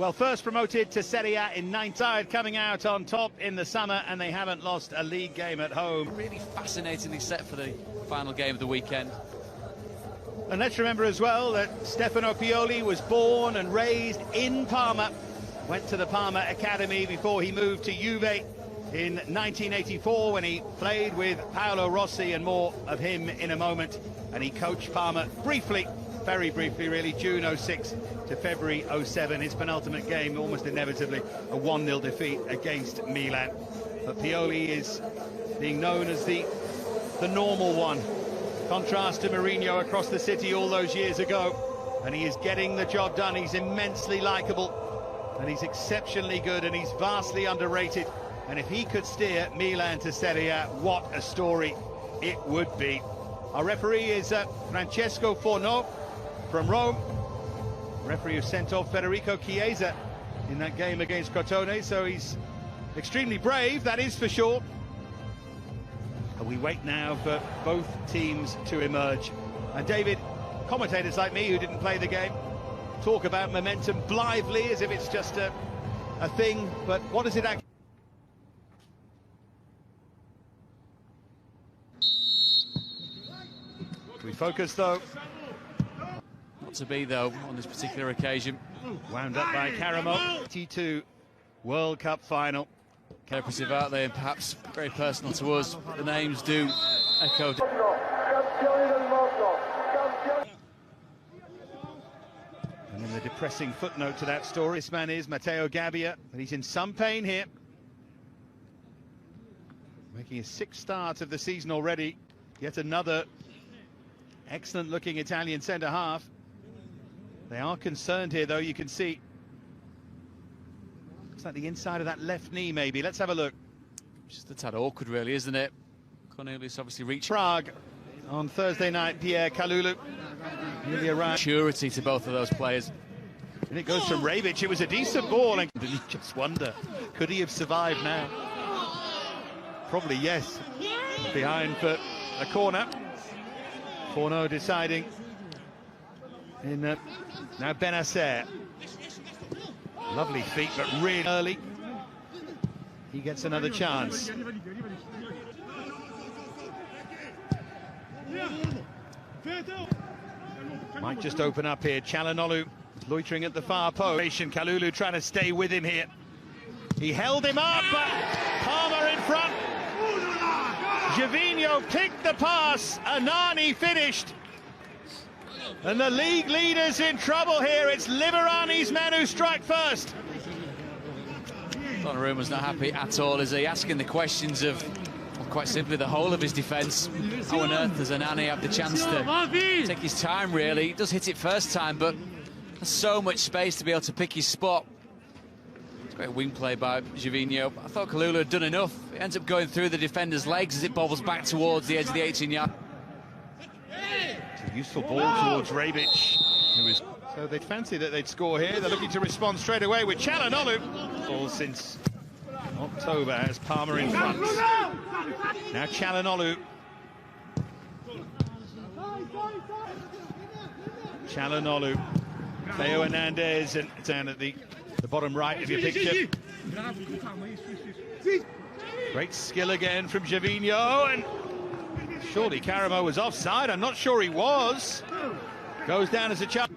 Well, first promoted to Serie A in 9 coming out on top in the summer, and they haven't lost a league game at home. Really fascinatingly set for the final game of the weekend. And let's remember as well that Stefano Pioli was born and raised in Parma, went to the Parma Academy before he moved to Juve in 1984 when he played with Paolo Rossi, and more of him in a moment. And he coached Parma briefly, very briefly really, June 06 to February 07. His penultimate game, almost inevitably, a 1-0 defeat against Milan. But Pioli is being known as the normal one. Contrast to Mourinho across the city all those years ago. And he is getting the job done. He's immensely likeable, and he's exceptionally good, and he's vastly underrated. And if he could steer Milan to Serie A, what a story it would be. Our referee is Francesco Forno from Rome. Referee who sent off Federico Chiesa in that game against Crotone, so he's extremely brave, that is for sure. And we wait now for both teams to emerge. And David, commentators like me who didn't play the game talk about momentum blithely as if it's just a thing, but what does it actually... We focus though. Not to be though on this particular occasion. Wound up by Caramo. T2 World Cup final. Cooperative out there, and perhaps very personal to us. The names do echo. And then the depressing footnote to that story. This man is Matteo Gabbia, but he's in some pain here. Making his 6th start of the season already. Yet another excellent looking Italian centre half. They are concerned here though, you can see. Looks like the inside of that left knee maybe. Let's have a look. Just a tad awkward really, isn't it? Cornelius obviously reached Prague on Thursday night. Pierre Kalulu really around. Maturity to both of those players. And it goes from Rebic. It was a decent ball, and you just wonder, could he have survived now? Probably yes. Behind for a corner. Forno deciding in now Benacer. Lovely feet, but really early. He gets another chance. Might just open up here. Çalhanoğlu loitering at the far post. Kalulu trying to stay with him here. He held him up, but Palmer in front. Gervinho picked the pass, Anani finished. And the league leader's in trouble here. It's Liverani's men who strike first. Donnarumma's not happy at all, is he? Asking the questions of, well, quite simply, the whole of his defence. How on earth does Anani have the chance to take his time, really? He does hit it first time, but there's so much space to be able to pick his spot. Great wing play by Gervinho. I thought Kalulu had done enough. It ends up going through the defender's legs as it bobbles back towards the edge of the 18-yard. It's a useful ball towards Rebic. So they'd fancy that they'd score here. They're looking to respond straight away with Çalhanoğlu. All since October has Palmer in front. Now Çalhanoğlu. Çalhanoğlu. Theo Hernandez, and down at the bottom right of your picture. Great skill again from Gervinho, and surely Caramo was offside. I'm not sure he was. Goes down as a chance.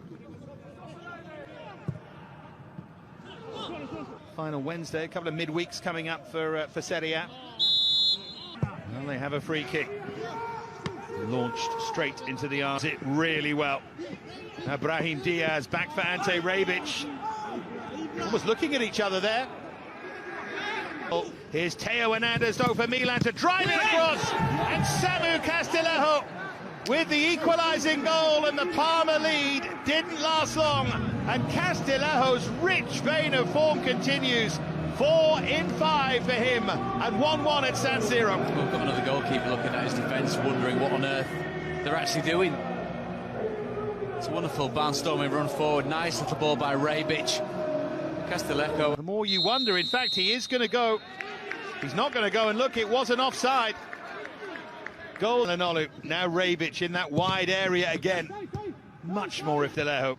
Final Wednesday, a couple of midweeks coming up for Serie A. Well, they have a free kick. Launched straight into the arms. It really well. Now Brahim Diaz back for Ante Rebic. Almost looking at each other there. Oh, here's Theo Hernandez though for Milan to drive it across, and Samu Castillejo with the equalising goal, and the Parma lead didn't last long, and Castillejo's rich vein of form continues. 4 in 5 for him, and 1-1 at San Siro. We've got another goalkeeper looking at his defence, wondering what on earth they're actually doing. It's a wonderful barnstorming run forward, nice little ball by Rebic. Castillejo. The more you wonder, in fact, he is going to go. He's not going to go, and look, it was an offside. Goal. Now Rebic in that wide area again. Much more if Castillejo.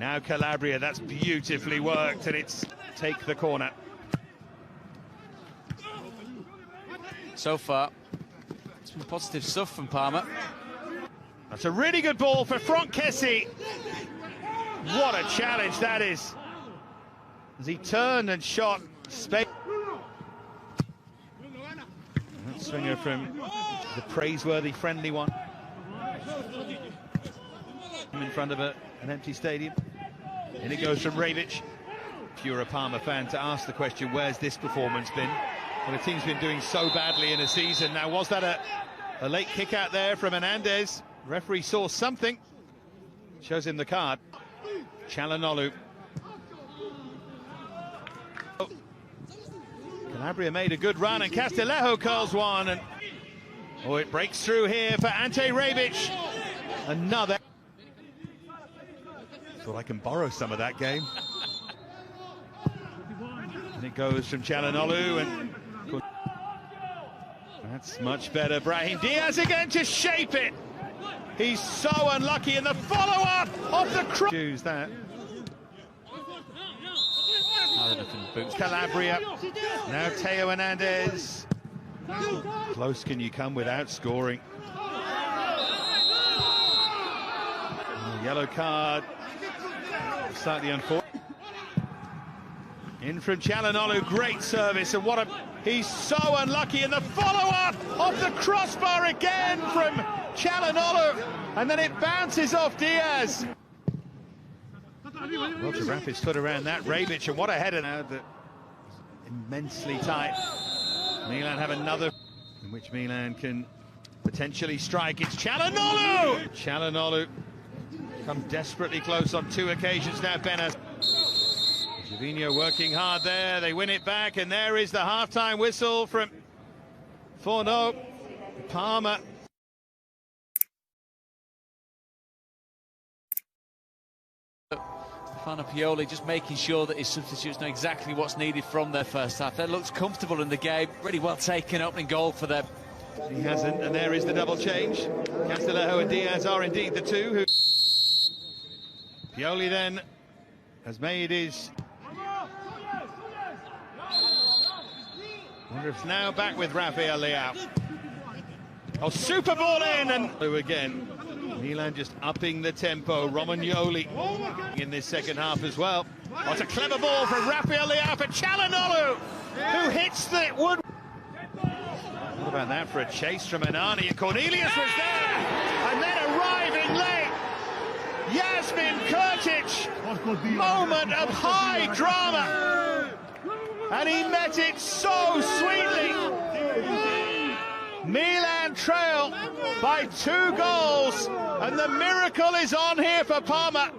Now Calabria, that's beautifully worked, and it's take the corner. So far, it's been positive stuff from Parma. That's a really good ball for Kessie. What a challenge that is. As he turned and shot space. Swinger from the praiseworthy friendly one. In front of an empty stadium. And it goes from Rebic. If you're a Parma fan, to ask the question, where's this performance been? Well, the team's been doing so badly in a season. Now, was that a late kick out there from Hernandez? Referee saw something. Shows him the card. Çalhanoğlu. Calabria made a good run, and Castillejo curls one. And oh, it breaks through here for Ante Rebic. Another. Thought I can borrow some of that game. And it goes from Çalhanoğlu, and that's much better. Brahim Diaz again to shape it. He's so unlucky in the follow-up of the cross. Choose that. Calabria. Now Teo Hernandez. How close can you come without scoring? Yellow card. Slightly unfortunate. In from Çalhanoğlu, great service, and what a... He's so unlucky in the follow-up of the crossbar again from Çalhanoğlu, and then it bounces off Diaz. Well, to wrap his foot around that, Rebic, and what a header now, that immensely tight. Milan have another in which Milan can potentially strike. It's Çalhanoğlu! Çalhanoğlu come desperately close on two occasions now. Benas. Gervinho working hard there. They win it back, and there is the half-time whistle from Forno. Parma. Stefano Pioli just making sure that his substitutes know exactly what's needed from their first half. They looked comfortable in the game. Really well taken opening goal for them. He hasn't, and there is the double change. Castillejo and Diaz are indeed the two who... Pioli then has made his... Wonder if it's now back with Rafael Leao. Oh, super ball in, and again. Milan just upping the tempo. Romagnoli in this second half as well. Oh, it's a clever ball from Rafael Leao for Çalhanoğlu, who hits the wood. What about that for a chase from Anani? And Cornelius was there, and then arriving late, Yasmin Kurtic. Moment of high drama, and he met it so sweetly. Milan trail by 2 goals, and the miracle is on here for Parma.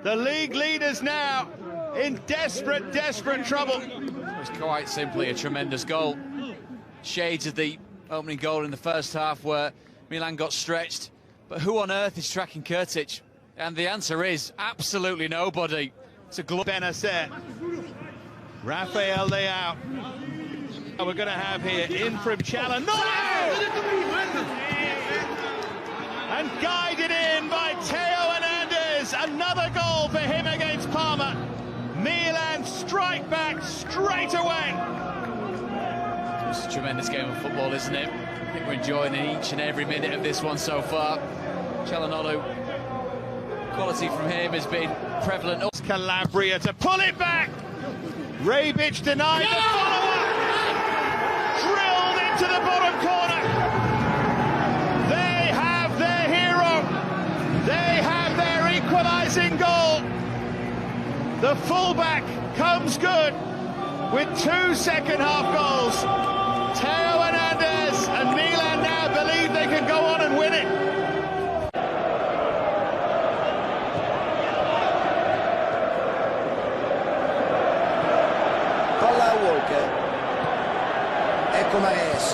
The league leaders now in desperate, desperate trouble. It was quite simply a tremendous goal. Shades of the opening goal in the first half where Milan got stretched. But who on earth is tracking Kurtic? And the answer is absolutely nobody. It's a glorious... Benacer. Rafael Leao. We're going to have here in from Çalhanoğlu! And guided in by Teo Hernandez. Another goal for him against Parma. Milan strike back straight away. It's a tremendous game of football, isn't it? I think we're enjoying each and every minute of this one so far. Çalhanoğlu, quality from him has been prevalent. Calabria to pull it back. Rebic denied the follow-up. Drilled into the bottom corner. They have their hero. They have their equalising goal. The fullback comes good with 2 second-half goals. Teo Hernandez, and Milan now believe they can go on and win it. Palla a Walker. Ecco Mares.